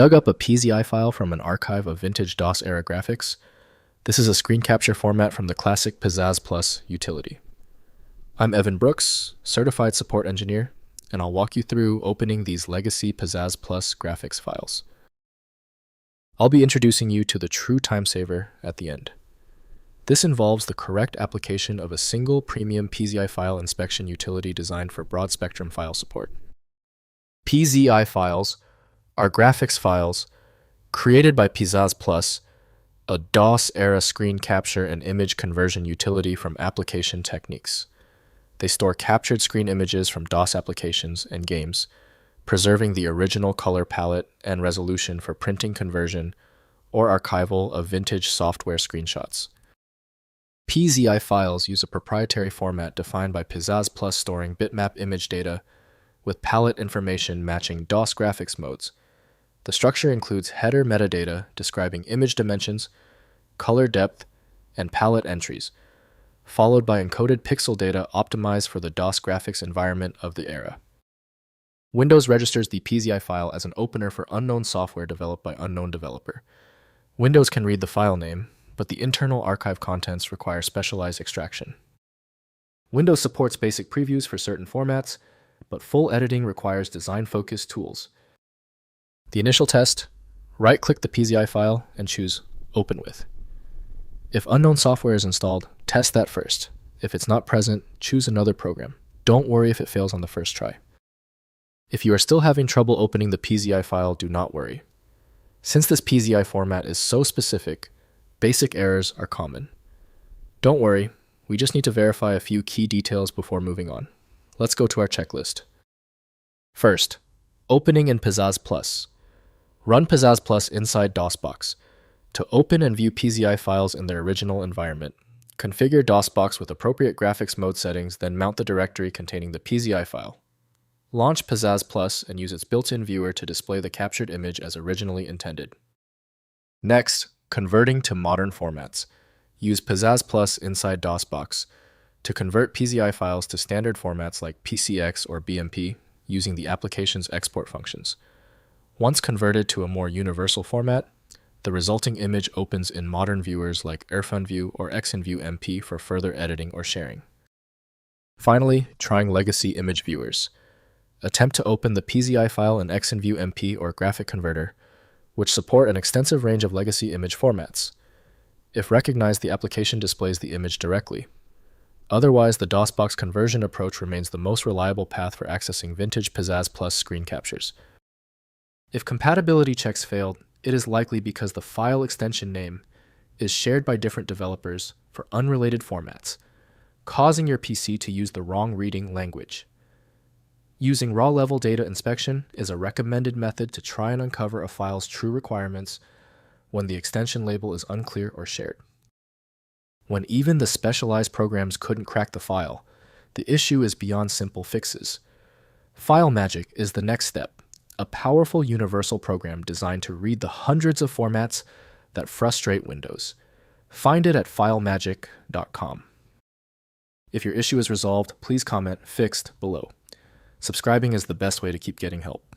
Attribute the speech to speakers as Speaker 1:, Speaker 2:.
Speaker 1: Dug up a PZI file from an archive of vintage DOS-era graphics. This is a screen capture format from the classic Pizazz Plus utility. I'm Evan Brooks, Certified Support Engineer, and I'll walk you through opening these legacy Pizazz Plus graphics files. I'll be introducing you to the true time saver at the end. This involves the correct application of a single premium PZI file inspection utility designed for broad spectrum file support. PZI files are graphics files created by Pizazz Plus, a DOS-era screen capture and image conversion utility from Application Techniques. They store captured screen images from DOS applications and games, preserving the original color palette and resolution for printing conversion or archival of vintage software screenshots. PZI files use a proprietary format defined by Pizazz Plus, storing bitmap image data with palette information matching DOS graphics modes. The structure includes header metadata describing image dimensions, color depth, and palette entries, followed by encoded pixel data optimized for the DOS graphics environment of the era. Windows registers the PZI file as an opener for unknown software developed by unknown developer. Windows can read the file name, but the internal archive contents require specialized extraction. Windows supports basic previews for certain formats, but full editing requires design-focused tools. The initial test: right-click the PZI file and choose Open With. If unknown software is installed, test that first. If it's not present, choose another program. Don't worry if it fails on the first try. If you are still having trouble opening the PZI file, do not worry. Since this PZI format is so specific, basic errors are common. Don't worry, we just need to verify a few key details before moving on. Let's go to our checklist. First, opening in Pizazz Plus. Run Pizazz Plus inside DOSBox. To open and view PZI files in their original environment, configure DOSBox with appropriate graphics mode settings, then mount the directory containing the PZI file. Launch Pizazz Plus and use its built-in viewer to display the captured image as originally intended. Next, converting to modern formats. Use Pizazz Plus inside DOSBox to convert PZI files to standard formats like PCX or BMP using the application's export functions. Once converted to a more universal format, the resulting image opens in modern viewers like IrfanView or XenView MP for further editing or sharing. Finally, trying legacy image viewers. Attempt to open the PZI file in XenView MP or Graphic Converter, which support an extensive range of legacy image formats. If recognized, the application displays the image directly. Otherwise, the DOSBox conversion approach remains the most reliable path for accessing vintage Pizazz Plus screen captures. If compatibility checks failed, it is likely because the file extension name is shared by different developers for unrelated formats, causing your PC to use the wrong reading language. Using raw-level data inspection is a recommended method to try and uncover a file's true requirements when the extension label is unclear or shared. When even the specialized programs couldn't crack the file, the issue is beyond simple fixes. FileMagick is the next step, a powerful universal program designed to read the hundreds of formats that frustrate Windows. Find it at filemagick.com. If your issue is resolved, please comment "Fixed" below. Subscribing is the best way to keep getting help.